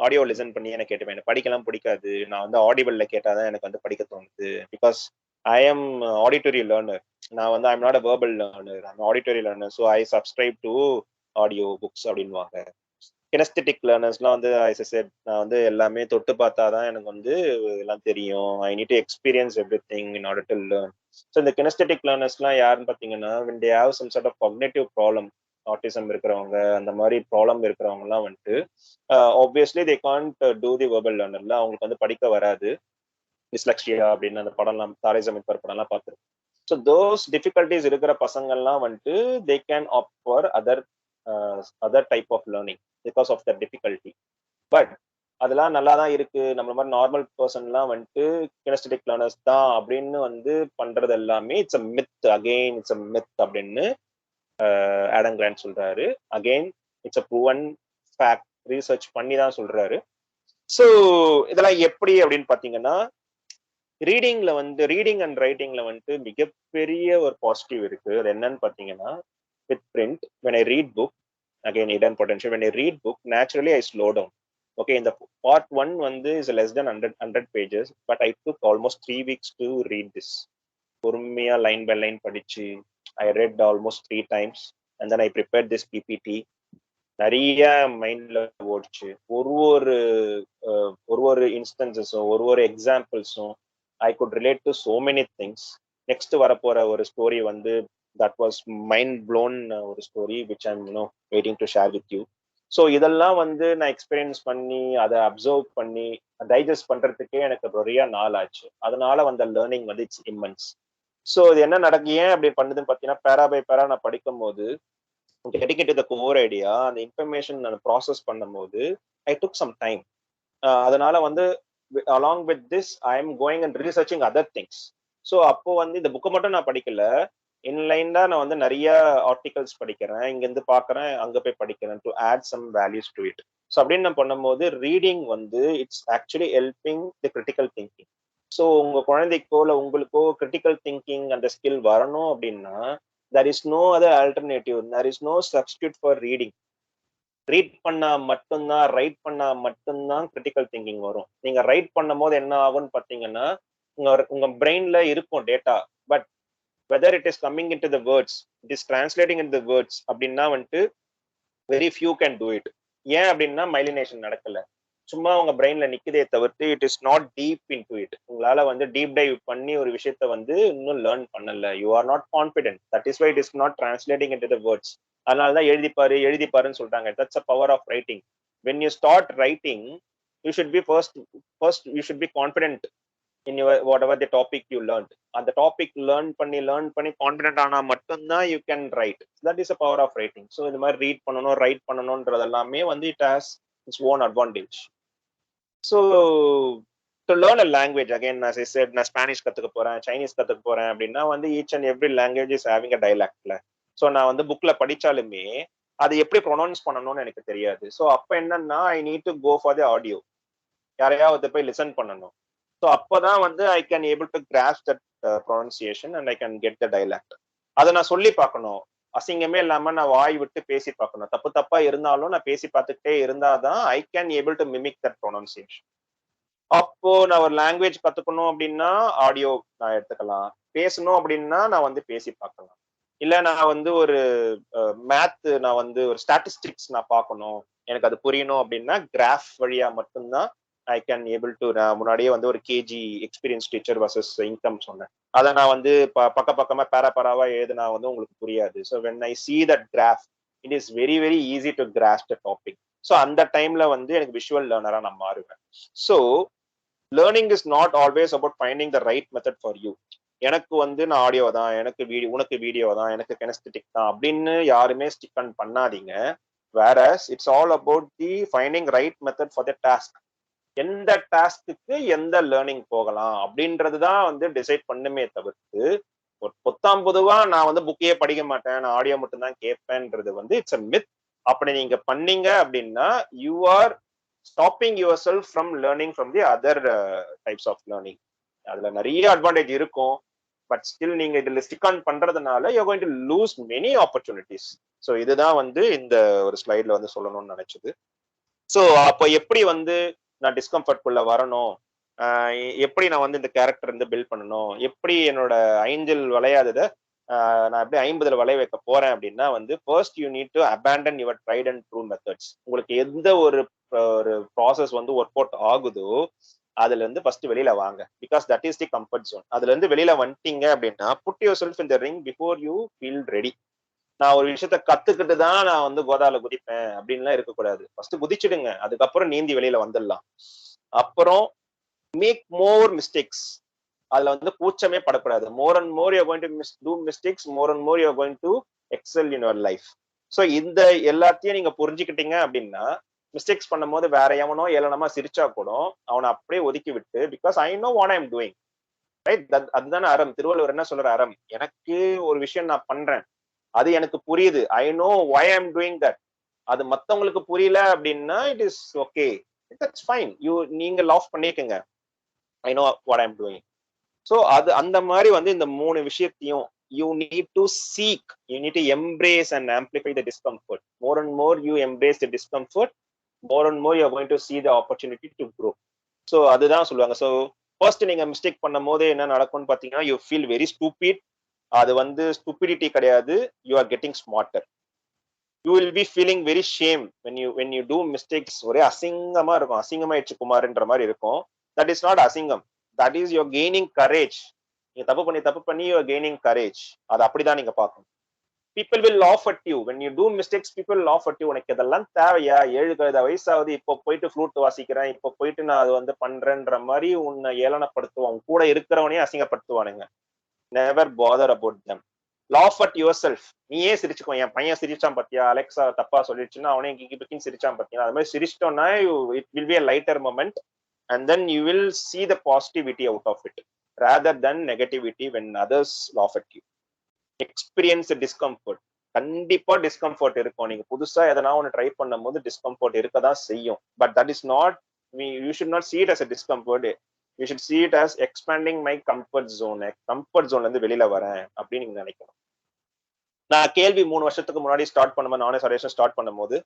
ஆடியோ லிசன் பண்ணி எனக்கு கேட்டுப்பேன். எனக்கு படிக்கலாம் பிடிக்காது, நான் வந்து ஆடிபிள்ல கேட்டாதான் எனக்கு வந்து படிக்க தோணுது. Because I am auditory learner. நான் வந்து I'm not a verbal learner, I'm auditory learner. So I subscribe to audio books அப்படின்வாங்க. கினஸ்தெட்டிக் லேர்னர்ஸ்லாம் வந்து நான் வந்து எல்லாமே தொட்டு பார்த்தாதான் எனக்கு வந்து எல்லாம் தெரியும். ஐ need to experience every thing in order to learn. So இந்த கினஸ்தெட்டிக் லேர்னர்ஸ்லாம் யாருன்னு பார்த்தீங்கன்னா when they have some sort of cognitive problem, autism இருக்கிறவங்க அந்த மாதிரி ப்ராப்ளம் இருக்கிறவங்க எல்லாம் வந்துட்டு obviously they can't do the verbal லேர்னர்ல. அவங்களுக்கு வந்து படிக்க வராது. டிஸ்லெக்ஸியா அப்படின்னு அந்த படம்லாம் தாரை ஜமீன் படம்லாம் பார்த்துருக்கோம். ஸோ தோஸ் டிஃபிகல்டிஸ் இருக்கிற பசங்கள்லாம் வந்துட்டு they can opt for other type of learning because of the difficulty. But அதெல்லாம் நல்லா தான் இருக்கு. நம்மள மாதிரி நார்மல் பர்சன்லாம் வந்துட்டு கினஸ்தெட்டிக் லேர்னர்ஸ் தான் அப்படின்னு வந்து பண்றது எல்லாமே it's a myth. Again it's a myth அப்படின்னு AdamGrant சொல்றாரு. Again it's a proven fact, research பண்ணி தான் சொல்றாரு. ஸோ இதெல்லாம் எப்படி அப்படின்னு பாத்தீங்கன்னா ரீடிங்ல வந்து ரீடிங் அண்ட் ரைட்டிங்ல வந்துட்டு மிகப்பெரிய ஒரு பாசிட்டிவ் இருக்கு. அது என்னன்னு பாத்தீங்கன்னா with print when I read book, again HiddenPotential, when I read book naturally I slow down. Okay, இந்த part 1 வந்து is less than 100 pages, but I took almost 3 weeks to read this. பொறுமையா line by line படிச்சு I read almost 3 times and then I prepared this PPT. நிறைய மைண்ட்ல ஓடிச்சு. ஒரு இன்ஸ்டன்சஸும் ஒரு எக்ஸாம்பிள்ஸும் I could relate to so many things. Next வரப்போற ஒரு ஸ்டோரி வந்து தட் வாஸ் மைண்ட் ப்ளோன் ஒரு story which I'm waiting to share with you. So இதெல்லாம் வந்து நான் எக்ஸ்பீரியன்ஸ் பண்ணி அதை அப்சர்வ் பண்ணி டைஜஸ்ட் பண்றதுக்கே எனக்கு நிறைய நாள் ஆச்சு. அதனால வந்த லேர்னிங் வந்து இட்ஸ் இம்மன்ஸ். ஸோ இது என்ன ஏன் அப்படி பண்ணுதுன்னு பார்த்தீங்கன்னா பேரா பை பேரா நான் படிக்கும் போது getting into the core idea, அந்த இன்ஃபர்மேஷன் நான் ப்ராசஸ் பண்ணும்போது ஐ டுக் சம் டைம். அதனால வந்து along with this I am going and researching other things. So அப்போ வந்து இந்த புக்கை மட்டும் நான் படிக்கல, இன்லைன்ல நான் வந்து நிறைய ஆர்டிகல்ஸ் படிக்கிறேன், இங்கேருந்து பார்க்குறேன், அங்கே போய் படிக்கிறேன் to add some values to it. So அப்படின்னு நான் பண்ணும்போது ரீடிங் வந்து it's actually helping the critical thinking. So உங்க குழந்தைக்கோ இல்லை உங்களுக்கோ கிரிட்டிக்கல் திங்கிங் அந்த ஸ்கில் வரணும் அப்படின்னா there is no other alternative, there is no substitute for reading. Read பண்ணா மட்டும்தான், ரைட் பண்ணா மட்டும்தான் கிரிட்டிக்கல் திங்கிங் வரும். நீங்க ரைட் பண்ணும்போது என்ன ஆகும்னு பாத்தீங்கன்னா, உங்க உங்க பிரெயின்ல இருக்கும் data. But weather it is coming into the words, it is translating into the words அப்படின்னா வந்துட்டு very few can do it. ஏன் அப்படின்னா மைலினேஷன் நடக்கல. சும்மா உங்க பிரெயின்ல நிக்குதே தவிர்த்து it is not deep into it. உங்களால வந்து டீப் டைவ் பண்ணி ஒரு விஷயத்த வந்து இன்னும் லேர்ன் பண்ணல. You are not confident. That is why it is not translating into the words. அதனாலதான் எழுதிப்பாரு எழுதிப்பாருன்னு சொல்றாங்க. That's a power of writing. When you start writing, you should be first you should be confident in your whatever the topic you learn. அந்த topic learn பண்ணி confident ஆனா மட்டும்தான் you can write. That is a power of writing. So இந்த மாதிரி read பண்ணணும், write பண்ணணும்ன்றது எல்லாமே வந்து it has its own advantage. So to learn a language again as I said, நான் ஸ்பானிஷ் கத்துக்க போறேன், சைனீஸ் கத்துக்க போறேன் அப்படின்னா வந்து each and every language is having a டைலாக்ட்ல. ஸோ நான் வந்து புக்ல படிச்சாலுமே அது எப்படி ப்ரொனவுன்ஸ் பண்ணணும்னு எனக்கு தெரியாது. ஸோ அப்ப என்னன்னா I need to go for the audio. யாரையாவது போய் லிசன் பண்ணணும். ஸோ அப்பதான் வந்து I can able to grasp that pronunciation and I can get the dialect. அதை நான் சொல்லி பார்க்கணும். அசிங்கமே இல்லாம நான் வாய் விட்டு பேசி பார்க்கணும். தப்பு தப்பா இருந்தாலும் நான் பேசி பார்த்துக்கிட்டே இருந்தாதான் ஐ can able to mimic that pronunciation. அப்போ நான் ஒரு லாங்குவேஜ் கத்துக்கணும் அப்படின்னா ஆடியோ நான் எடுத்துக்கலாம். பேசணும் அப்படின்னா நான் வந்து பேசி பார்க்கலாம். இல்ல நான் வந்து ஒரு மேத், நான் வந்து ஒரு ஸ்டாட்டிஸ்டிக்ஸ் நான் பார்க்கணும், எனக்கு அது புரியணும் அப்படின்னா கிராஃப் வழியா மட்டும்தான் ஐ கேன் ஏபிள் டு. நான் முன்னாடியே வந்து ஒரு KG experience teacher versus income சொன்னேன். அதை நான் வந்து பக்கமா பேரா எழுதுனா வந்து உங்களுக்கு புரியாது. So when I see that graph, it is very very easy to grasp the topic. So அந்த டைம்ல வந்து எனக்கு விஷுவல் லேர்னரா நான் மாறுவேன். So learning is not always about finding the right method for you. எனக்கு வந்து நான் ஆடியோ தான், எனக்கு வீடியோ, உனக்கு வீடியோ தான், எனக்கு கெனஸ்தெட்டிக் தான் அப்படின்னு யாருமே ஸ்டிக் ஆன் பண்ணாதீங்க. Various it's all about the finding right method for the task. எந்த டாஸ்க்கு எந்த லேர்னிங் போகலாம் அப்படின்றது தான் வந்து டிசைட் பண்ணுமே தவிர்த்து ஒரு பொத்தாம் பொதுவா நான் வந்து புக்கையே படிக்க மாட்டேன், நான் ஆடியோ மட்டும் தான் கேட்பேன்றது வந்து இட்ஸ் அ மித். அப்படி நீங்க பண்ணீங்க அப்படின்னா you are stopping yourself from learning from the other types of learning. அதுல நிறைய அட்வான்டேஜ் இருக்கும். பட் ஸ்டில் நீங்க இதுல ஸ்டிக் ஆன் பண்றதுனால you going to lose many opportunities. So இதுதான் வந்து இந்த ஒரு ஸ்லைட்ல வந்து சொல்லணும்னு நினைச்சது. ஸோ அப்போ எப்படி வந்து நான் டிஸ்கம்ஃபர்ட் குள்ள வரணும், எப்படி நான் வந்து இந்த கேரக்டர் வந்து பில்ட் பண்ணணும், எப்படி என்னோட ஐந்தில் வளையாததை நான் எப்படி 50ல் வளைய வைக்க போறேன் அப்படின்னா வந்து first you need to abandon your tried and true methods. உங்களுக்கு எந்த ஒரு ப்ராசஸ் வந்து ஒர்க் அவுட் ஆகுதோ அதுல இருந்து ஃபர்ஸ்ட் வெளியில வாங்க. Because that is the comfort zone. அதுல இருந்து வெளியில வந்துட்டீங்க அப்படின்னா put yourself in the ring before you feel ready. நான் ஒரு விஷயத்த கத்துக்கிட்டு தான் நான் வந்து கோதால குதிப்பேன் அப்படின்லாம் இருக்கக்கூடாது. ஃபர்ஸ்ட் குதிச்சிடுங்க, அதுக்கப்புறம் நீந்தி வெளியில வந்துடலாம். அப்புறம் மேக் மோர் மிஸ்டேக்ஸ். அதுல வந்து கூச்சமே படக்கூடாது. More and more you going to do mistakes, more and more you going to excel in your life. So இந்த எல்லாத்தையும் நீங்க புரிஞ்சுக்கிட்டீங்க அப்படின்னா மிஸ்டேக்ஸ் பண்ணும்போது வேற எவனோ ஏளனமா சிரிச்சா கூட அவனை அப்படியே ஒதுக்கி விட்டு because I know what I am doing, right? அதுதானே அறம். திருவள்ளுவர் என்ன சொல்ற அறம்? எனக்கு ஒரு விஷயம் நான் பண்றேன், அது எனக்கு புரியுது, I know why I am doing that. அது மத்தவங்களுக்கு புரியல அப்படின்னா it is okay, that's fine. நீங்க லாஃப் பண்ணிக்கங்க, I know what I am doing. So அது அந்த மாதிரி வந்து இந்த 3 விஷயத்தையும் you need to seek, you need to embrace and amplify the discomfort. More and more you embrace the discomfort, more and more you are going to see the opportunity to grow. So அதுதான் சொல்லுவாங்க. So first நீங்க mistake பண்ணும் போது என்ன நடக்கும்னு பாத்தீங்கன்னா you feel very stupid. அது வந்து ஸ்டூபிடிட்டி கிடையாது, you are getting smarter. You will be feeling very shame when you do mistakes. ஒரே அசிங்கமா இருக்கும், அசிங்கமாயிடுச்சு குமார்ன்ற மாதிரி இருக்கும். தட் இஸ் நாட் அசிங்கம், that is your gaining courage. நீங்க தப்பு பண்ணி யூர் கெய்னிங் கரேஜ். அது அப்படிதான் நீங்க பார்க்கணும். people will laugh at you when you do mistakes. People laugh at you. உனக்கு இதெல்லாம் தேவையா, 7 வயசாவது இப்போ போயிட்டு ஃப்ளூட் வாசிக்கிறேன், இப்போ போயிட்டு நான் அது வந்து பண்றேன்ற மாதிரி உன்னை ஏளனப்படுத்துவான். கூட இருக்கிறவனே அசிங்கப்படுத்துவானுங்க. never bother about them. laugh at yourself. நீயே சிரிச்சுக்கோ. என் பையன் சிரிச்சான் பாத்தியா, அலெக்சா தப்பா சொல்லிடுச்சுன்னா அவனே கிக்கி சிரிச்சான் பாத்தியா, அது மாதிரி சிரிச்சிட்டோம்னா it will be a lighter moment and then you will see the positivity out of it rather than negativity when others laugh at you. experience discomfort. கண்டிப்பா discomfort இருக்கும். நீங்க புதுசா எதனா ஒன்று ட்ரை பண்ணும் போது டிஸ்கம்ஃபர்ட் இருக்கதான் செய்யும். But that is not, you should not see it as a discomfort. You should see it as expanding my comfort zone. Comfort ஜோன்ல இருந்து வெளியில வரேன் அப்படின்னு நீங்க நினைக்கணும். நான் கேள்வி 3 வருஷத்துக்கு முன்னாடி ஸ்டார்ட் பண்ணும்போது, நானே சஜஷன் ஸ்டார்ட் பண்ணும்போது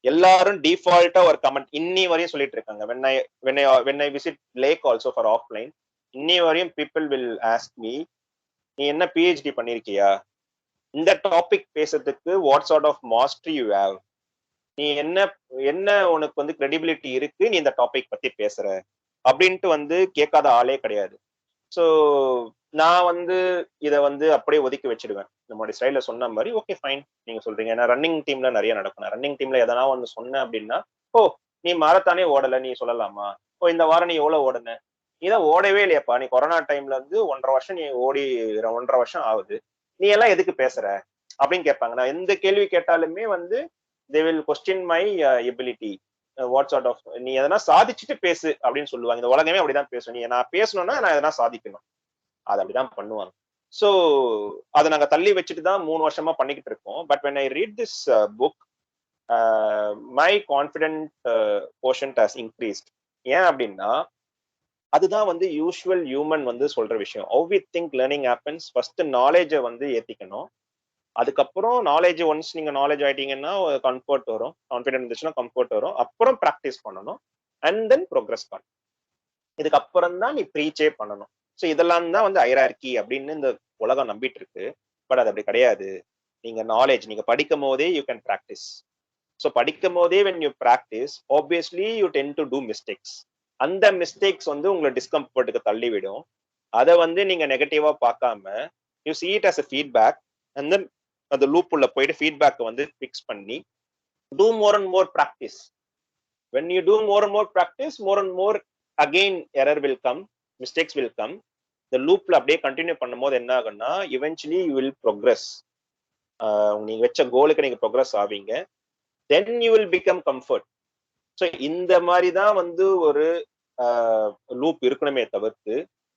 எல்லாரும் டிஃபால்ட்டா ஒரு கமெண்ட் இன்னி வரையும் சொல்லிட்டு இருக்காங்க. when I visit lake also for offline, இன்னி வரையும் people will ask me, நீ என்ன PhD பண்ணிருக்கியா, இந்த டாபிக் பேசுறதுக்கு what sort of mastery you have, நீ என்ன என்ன உனக்கு வந்து கிரெடிபிலிட்டி இருக்கு நீ இந்த டாபிக் பத்தி பேசுற அப்படின்ட்டு வந்து கேட்காத ஆளே கிடையாது. ஸோ நான் வந்து இதை வந்து அப்படியே ஒதுக்கி வச்சிடுவேன். நம்மளுடைய ஸ்டைல சொன்ன மாதிரி ஓகே ஃபைன் நீங்க சொல்றீங்க. ஏன்னா ரன்னிங் டீம்ல நிறைய நடக்கும். ரன்னிங் டீம்ல எதனா ஒன்று சொன்னேன் அப்படின்னா, ஓ நீ மாரத்தானே ஓடல நீ சொல்லலாமா, ஓ இந்த வாரம் நீ எவ்வளவு ஓடுன, நீ தான் ஓடவே இல்லையாப்பா, நீ கொரோனா டைம்ல இருந்து 1.5 வருஷம் நீ ஓடி 1.5 வருஷம் ஆகுது, நீ எல்லாம் எதுக்கு பேசுற அப்படின்னு கேட்பாங்க. நான் எந்த கேள்வி கேட்டாலுமே வந்து they will question my ability, what sort of, நீ எதனா சாதிச்சுட்டு பேசு அப்படின்னு சொல்லுவாங்க. இந்த உலகமே அப்படிதான் பேசும். நீ நான் பேசணும்னா நான் எதனா சாதிக்கணும், அது அப்படிதான் பண்ணுவாங்க. ஸோ அதை நாங்க தள்ளி வச்சுட்டு தான் 3 வருஷமா பண்ணிக்கிட்டு இருக்கோம். But when I read this book, my confident quotient has increased. ஏன் அப்படின்னா அதுதான் வந்து யூஷுவல் ஹியூமன் வந்து சொல்ற விஷயம். how we think learning happens, first நாலேஜை வந்து ஏத்திக்கணும். அதுக்கப்புறம் நாலேஜ் ஒன்ஸ் நீங்க நாலேஜ் ஆயிட்டீங்கன்னா கம்ஃபர்ட் வரும், கான்ஃபிடென்ட் இருந்துச்சுன்னா கம்ஃபர்ட் வரும், அப்புறம் ப்ராக்டிஸ் பண்ணணும், அண்ட் தென் ப்ரோக்ரஸ் பண்ணணும். இதுக்கப்புறம் தான் நீ ப்ரீச்சே பண்ணணும். ஸோ இதெல்லாம் தான் வந்து ஹைரார்கி அப்படின்னு இந்த உலகம் நம்பிட்டு இருக்கு. பட் அது அப்படி கிடையாது. நீங்க நாலேஜ் நீங்க படிக்கும் போதே யூ கேன் ப்ராக்டிஸ். ஸோ படிக்கும் போதே when you practice obviously you tend to do mistakes. அந்த மிஸ்டேக்ஸ் வந்து உங்களை டிஸ்கம்ஃபர்ட்டுக்கு தள்ளிவிடும். அதை வந்து நீங்க நெகட்டிவா பார்க்காம you see it as a feedback, and then அந்த லூப் உள்ள போயிட்டு ஃபீட்பேக் வந்து ஃபிக்ஸ் பண்ணி do more and more practice. when you do more and more practice, more and more again error will come, mistakes will come. the loopல அப்படியே continue பண்ணும்போது என்ன ஆகும்னா eventually you will progress. நீங்க வச்ச கோலுக்கு நீங்க ப்ரோக்ரஸ் ஆவீங்க. then you will become comfort. So இந்த மாதிரி தான் வந்து ஒரு லூப் இருக்கணுமே தவிர்த்து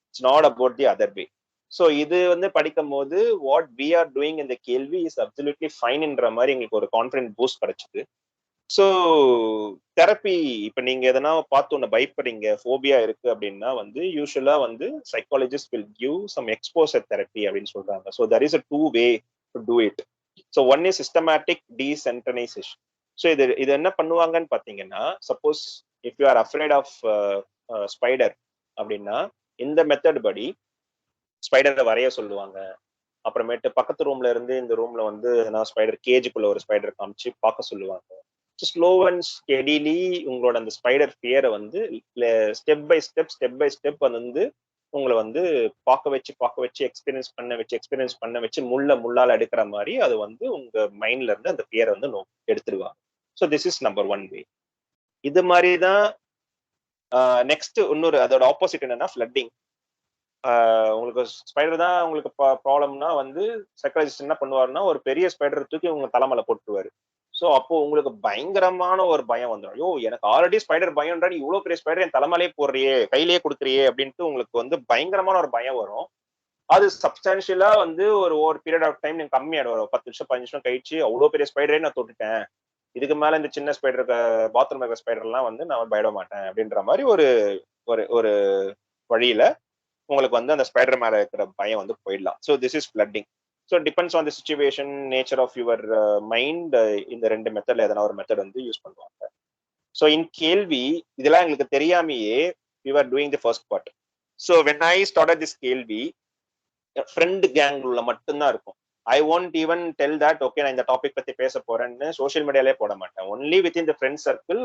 it's not about the other way. So இது வந்து படிக்கும் போது வாட் வி ஆர் டூயிங் இந்த கேள்வி இஸ் அப்சல்யூட்லி ஃபைன்ன்ற மாதிரி எங்களுக்கு ஒரு கான்ஃபிடென்ட் பூஸ்ட் கிடைச்சது. ஸோ தெரப்பி இப்போ நீங்க எதனா பார்த்து ஒன்று பயப்படுறீங்க, ஃபோபியா இருக்கு அப்படின்னா வந்து யூஸ்வலா வந்து psychologist will give some exposure therapy அப்படின்னு சொல்றாங்க. So there is a 2 way to do it. So one is systematic desensitization. So இது என்ன பண்ணுவாங்கன்னு பார்த்தீங்கன்னா, suppose if you are afraid of spider அப்படின்னா இந்த மெத்தட் படி ஸ்பைடரை வரைய சொல்லுவாங்க. அப்புறமேட்டு பக்கத்து ரூம்ல இருந்து இந்த ரூம்ல வந்து ஸ்பைடர் கேஜுக்குள்ள ஒரு ஸ்பைடர் காமிச்சு பார்க்க சொல்லுவாங்க. ஸ்லோ அண்ட் ஸ்டெடிலி உங்களோட அந்த ஸ்பைடர் ஃபியரை வந்து ஸ்டெப் பை ஸ்டெப் வந்து உங்களை வந்து பார்க்க வச்சு எக்ஸ்பீரியன்ஸ் பண்ண வச்சு முள்ளால எடுக்கிற மாதிரி அது வந்து உங்க மைண்ட்ல இருந்து அந்த ஃபியரை வந்து எடுத்துருவாங்க. ஸோ திஸ் இஸ் நம்பர் 1 வே. இது மாதிரி தான். நெக்ஸ்ட் இன்னொரு அதோட ஆப்போசிட் என்னன்னா ஃப்ளட்டிங். உங்களுக்கு ஸ்பைடர் தான் உங்களுக்கு ப்ராப்ளம்னா வந்து சைக்காலஜிஸ்ட் என்ன பண்ணுவாருன்னா ஒரு பெரிய ஸ்பைடர் தூக்கி உங்க தலைமையில போட்டுருவாரு. ஸோ அப்போ உங்களுக்கு பயங்கரமான ஒரு பயம் வந்துடும். ஐயோ எனக்கு ஆல்ரெடி ஸ்பைடர் பயம்ன்றா, நீ இவ்வளவு பெரிய ஸ்பைடர் என் தலைமையிலே போடுறியே, கையிலேயே கொடுக்குறியே அப்படின்ட்டு உங்களுக்கு வந்து பயங்கரமான ஒரு பயம் வரும். அது சப்ஸ்டான்ஷியலா வந்து ஒரு பீரியட் ஆஃப் டைம் நீங்க கம்மியாயிடும். ஒரு 10 நிமிஷம் 15 நிமிஷம் கழிச்சு அவ்வளவு பெரிய ஸ்பைடரே நான் தொட்டுட்டேன், இதுக்கு மேல இந்த சின்ன ஸ்பைடர் பாத்ரூம் இருக்கிற ஸ்பைடர்லாம் வந்து நான் பயப்பட மாட்டேன் அப்படின்ற மாதிரி ஒரு ஒரு வழியில உங்களுக்கு வந்து அந்த ஸ்பைடர் மேல இருக்கிற பயம் வந்து போயிடலாம். So this is flooding. So depends on the situation, nature of your mind. இந்த 2 மெத்தட்ல எதனா ஒரு மெத்தட் வந்து யூஸ் பண்ணுவாங்க. ஸோ இன் கேள்வி இதெல்லாம் எங்களுக்கு தெரியாமையே we are doing the first part. So when I started this கேள்வி ஃப்ரெண்ட் கேங் உள்ள மட்டும்தான் இருக்கும். I won't even tell that okay நான் இந்த டாபிக் பத்தி பேச போறேன்னு சோஷியல் மீடியாலே போட மாட்டேன். Only with in the friend circle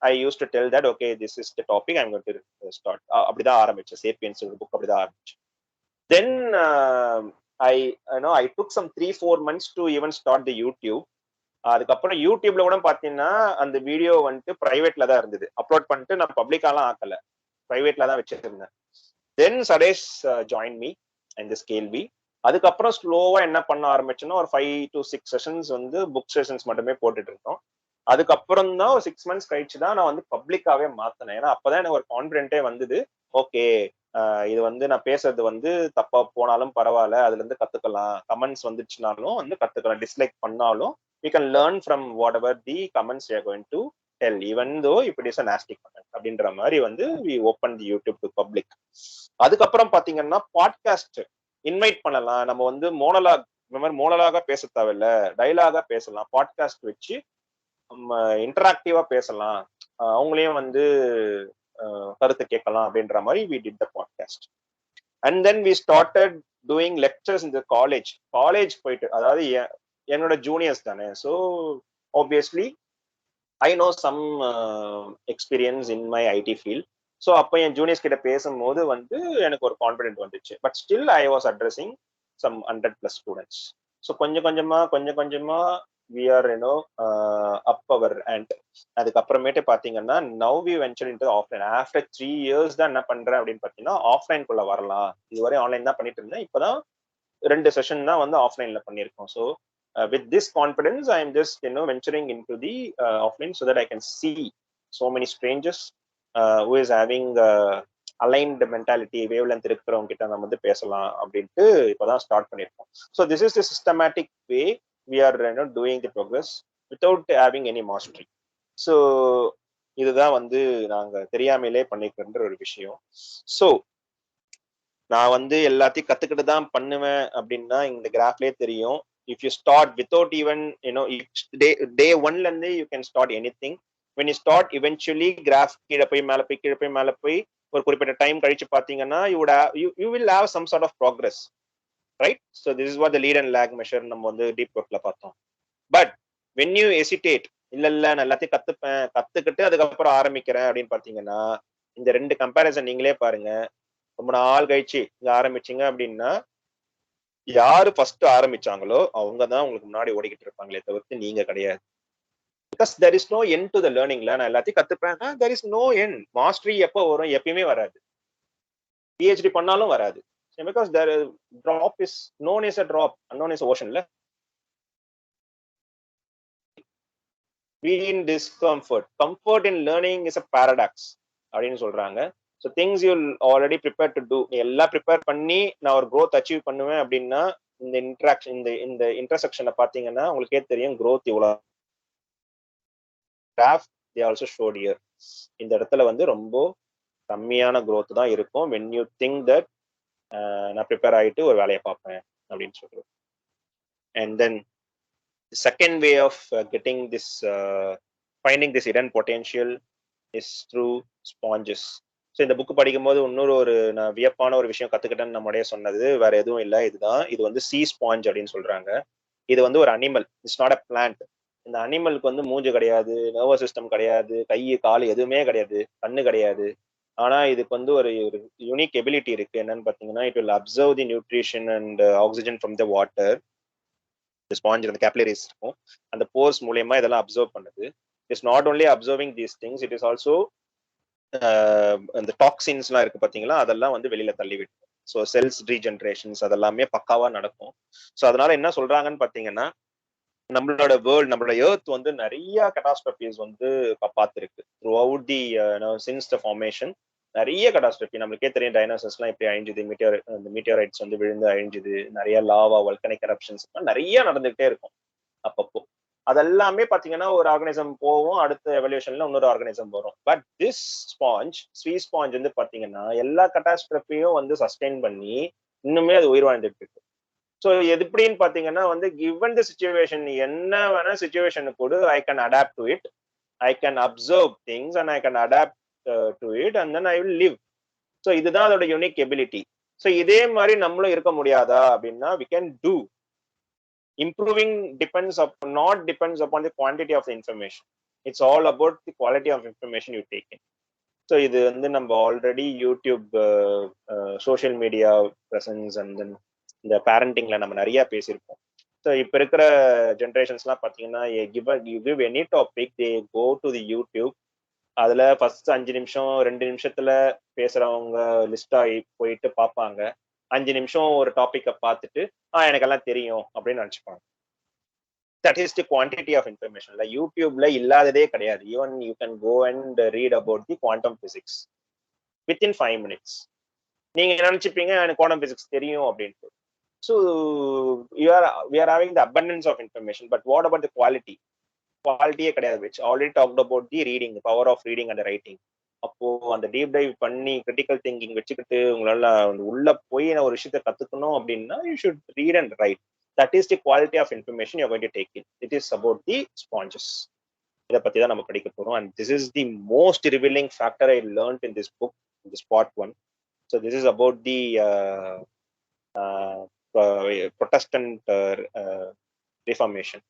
I used to tell that okay this is the topic I'm going to start. அப்படிதான் ஆரம்பிச்சேன். சேப்பியன்ஸ் புக் அப்படிதான் ஆரம்பிச்சேன். Then I took some 3-4 months to even start the YouTube. அதுக்கப்புறம் யூடியூப்ல கூட பாத்தீங்கன்னா அந்த video வந்துட்டு பிரைவேட்ல தான் இருந்தது. அப்லோட் பண்ணிட்டு நான் பப்ளிக்காலாம் ஆக்கல, பிரைவேட்ல தான் வச்சிருந்தேன். தென் சடேஷ் ஜாயின் மீ இன் திஸ் கேள்வி. அதுக்கப்புறம் ஸ்லோவா என்ன பண்ண ஆரம்பிச்சோன்னா ஒரு 5 to 6 செஷன்ஸ் வந்து புக் செஷன்ஸ் மட்டுமே போட்டுட்டு இருந்தோம். அதுக்கப்புறம் தான் ஒரு 6 months கழிச்சு தான் நான் வந்து பப்ளிக்காவே மாத்தினேன். ஏன்னா அப்பதான் எனக்கு ஒரு கான்பிடென்ட்டே வந்தது. ஓகே இது வந்து நான் பேசுறது வந்து தப்பா போனாலும் பரவாயில்ல, அதுல இருந்து கத்துக்கலாம், கமெண்ட்ஸ் வந்துச்சுனாலும் வந்து கத்துக்கலாம், டிஸ்லைக் பண்ணாலும் we can learn from whatever the comments we are going to tell, even though if it is a nasty comment அப்படின்ற மாதிரி வந்து we open the YouTube to public. அதுக்கப்புறம் பாத்தீங்கன்னா பாட்காஸ்ட் இன்வைட் பண்ணலாம். நம்ம வந்து மோனலாகா பேச தேவையில்ல, டைலாகா பேசலாம். பாட்காஸ்ட் வச்சு நம்ம இன்டராக்டிவா பேசலாம், அவங்களையும் வந்து கருத்து கேட்கலாம் அப்படின்ற மாதிரி we did the podcast. And then we started doing lectures in the college போயிட்டு, அதாவது என்னோட ஜூனியர்ஸ் தானே, so obviously I know some experience in my IT field. So அப்போ என் ஜூனியர்ஸ் கிட்ட பேசும்போது வந்து எனக்கு ஒரு கான்ஃபிடென்ட் வந்துச்சு. But still I was addressing some 100+ students. So கொஞ்சம் கொஞ்சமா we are up our and அதுக்கப்புறமேட்டு பாத்தீங்கன்னா now we venture into offline. after 3 years தான் என்ன பண்றேன் அப்படின்னு பாத்தீங்கன்னா ஆஃப்லைன் குள்ள வரலாம். இதுவரை ஆன்லைன் தான் பண்ணிட்டு இருந்தேன், இப்பதான் 2 செஷன் தான் வந்து ஆஃப்லைன்ல பண்ணியிருக்கோம். So with this confidence I am just venturing into the offline so that I can see so many strangers who is having aligned mentality, wavelength இருக்கிறவங்க கிட்ட நம்ம வந்து பேசலாம் அப்படின்ட்டு இப்பதான் ஸ்டார்ட் பண்ணியிருக்கோம். So this is the systematic way we are doing the progress without having any mastery. So இதுதான் வந்து நாங்க தெரியாமலே பண்ணிக்கிற ஒரு விஷயம். ஸோ நான் வந்து எல்லாத்தையும் கத்துக்கிட்டு தான் பண்ணுவேன் அப்படின்னா இந்த கிராஃப்லயே தெரியும். if you start without even day 1ல இருந்து you can start anything. when you start eventually graph கீழே போய் மேல போய் ஒரு குறிப்பிட்ட டைம் கழிச்சு பாத்தீங்கன்னா you will have some sort of progress, right? So this is what the lead and lag measure நம்ம வந்து டீப் ஒர்க்ல பார்த்தோம். பட் when you hesitate, இல்ல நான் எல்லாத்தையும் கத்துக்கிட்டு அதுக்கப்புறம் ஆரம்பிக்கிறேன் அப்படின்னு பாத்தீங்கன்னா இந்த 2 கம்பேரிசன் நீங்களே பாருங்க. ரொம்ப நாள் கழிச்சு இங்க ஆரம்பிச்சீங்க அப்படின்னா யாரு ஃபர்ஸ்ட் ஆரம்பிச்சாங்களோ அவங்கதான் உங்களுக்கு முன்னாடி ஓடிக்கிட்டு இருப்பாங்களே தவிர்த்து நீங்க கிடையாது. Because there is no end to the learningல. நான் எல்லாத்தையும் கத்துப்பேன், there is no end. Mastery எப்போ வரும்? எப்பயுமே வராது. PhD பண்ணாலும் வராது. Because there drop is known as a drop, unknown as oceanல. Be in discomfort. Comfort in learning is a paradox அப்படின்னு சொல்றாங்க. So things you already prepare to do. நீ எல்லாம் ப்ரிப்பேர் பண்ணி நான் ஒரு க்ரோத் அச்சீவ் பண்ணுவேன் அப்படின்னா இந்த இன்ட்ராக்ஷன் இந்த இன்டர்செக்ஷனை பார்த்தீங்கன்னா உங்களுக்கே தெரியும் க்ரோத் இவ்வளோ. Graph they also showed here. இந்த இடத்துல வந்து ரொம்ப கம்மியான க்ரோத் தான் இருக்கும் when you think that நான் ப்ரிப்பேர் ஆகிட்டு ஒரு வேலையை பார்ப்பேன் அப்படின்னு சொல்றது. And then second way of getting this finding this hidden potential is through sponges. So இந்த புக் படிக்கும்போது இன்னொரு நான் வியப்பான ஒரு விஷயம் கத்துக்கிட்டேன்னு நம்முடைய சொன்னது வேற எதுவும் இல்லை, இதுதான். இது வந்து சீ ஸ்பாஞ்ச் அப்படின்னு சொல்றாங்க. இது வந்து ஒரு animal, it's not a plant. இந்த அனிமலுக்கு வந்து மூஞ்சு கிடையாது, நர்வஸ் சிஸ்டம் கிடையாது, கை கால் எதுவுமே கிடையாது, கண்ணு கிடையாது. ஆனா இதுக்கு வந்து ஒரு யூனிக் எபிலிட்டி இருக்கு. என்னன்னு பாத்தீங்கன்னா it will absorb the nutrition and oxygen from the water. Sponge அந்த கேப்லரிஸ் இருக்கும், அந்த போர்ஸ் மூலியமா இதெல்லாம் அப்சர்வ் பண்ணுது. It's not only absorbing these things, it is also அந்த டாக்ஸின்ஸ்லாம் இருக்கு பாத்தீங்களா, அதெல்லாம் வந்து வெளியில தள்ளிவிடும். ஸோ செல்ஸ் ரீஜென்ரேஷன்ஸ் அதெல்லாமே பக்காவா நடக்கும். ஸோ அதனால என்ன சொல்றாங்கன்னு பாத்தீங்கன்னா நம்மளோட வேர்ல்ட், நம்மளோட எர்த் வந்து நிறைய கட்டாஸ்ட்ரஃபிஸ் வந்து பார்த்துருக்கு throughout the since the formation. நிறைய கட்டாஸ்ட்ரஃபி நம்மளுக்கே தெரியும். டைனோசர்ஸ்லாம் எப்படி அழிஞ்சுது, மீட்டியோரைட்ஸ் வந்து விழுந்து அழிஞ்சுது, நிறைய லாவா வல்கனிக் எரப்ஷன்ஸ் நிறைய நடந்துகிட்டே இருக்கும் அப்பப்போ. அதெல்லாமே பாத்தீங்கன்னா ஒரு ஆர்கனிசம் போகும், அடுத்த எவல்யூஷன்ல இன்னொரு ஆர்கனிசம் வரும். பட் திஸ் ஸ்பாஞ்ச், ஸ்வீ ஸ்பாஞ்ச் வந்து பாத்தீங்கன்னா எல்லா கட்டாஸ்ட்ரஃபியும் வந்து சஸ்டெயின் பண்ணி இன்னுமே அது உயிர் வாழ்ந்துட்டு இருக்கு. ஸோ எப்படின்னு பாத்தீங்கன்னா வந்து கிவன் தி சிச்சுவேஷன், என்ன வேணா சிச்சுவேஷன் கூட I can adapt to it, I can absorb things and I can adapt to it and then I will live. So இதுதான் அதோட யூனிக் எபிலிட்டி. ஸோ இதே மாதிரி நம்மளும் இருக்க முடியாதா அப்படின்னா we can do. Improving depends upon the quantity of the information. It's all about the quality of information you take in. So இது வந்து நம்ம already YouTube, social media presence and then இந்த பேரண்டிங்ல நம்ம நிறைய பேசியிருப்போம். ஸோ இப்போ இருக்கிற ஜென்ரேஷன்ஸ்லாம் பார்த்தீங்கன்னா you give any topic, they go to the YouTube. அதுல ஃபர்ஸ்ட் 5 நிமிஷம் 2 நிமிஷத்துல பேசுறவங்க லிஸ்ட் ஆகி போயிட்டு பார்ப்பாங்க. 5 நிமிஷம் ஒரு டாபிக்கை பார்த்துட்டு எனக்கெல்லாம் தெரியும் அப்படின்னு நினைச்சுப்பாங்க. That is the quantity of information. Like யூடியூப்ல இல்லாததே கிடையாது. Even you can go and read about the quantum physics within 5 minutes. நீங்க நினைச்சுப்பீங்க எனக்கு quantum physics தெரியும் அப்படின்ட்டு. So we are having the abundance of information, but what about the quality? குவாலிட்டியே கிடையாது. which already talked about the reading, the power of reading and writing. அப்போ அந்த deep dive பண்ணி critical thinking வச்சுக்கிட்டு உங்களால உள்ள போய் ஒரு விஷயத்த கத்துக்கணும் அப்படின்னா you should read and write. That is the quality of information you're going to take in. It is about the sponges. இதை பத்தி தான் நம்ம படிக்க போறோம். And this is the most revealing factor I learnt in this book, this part 1. So this is about the Protestant Reformation.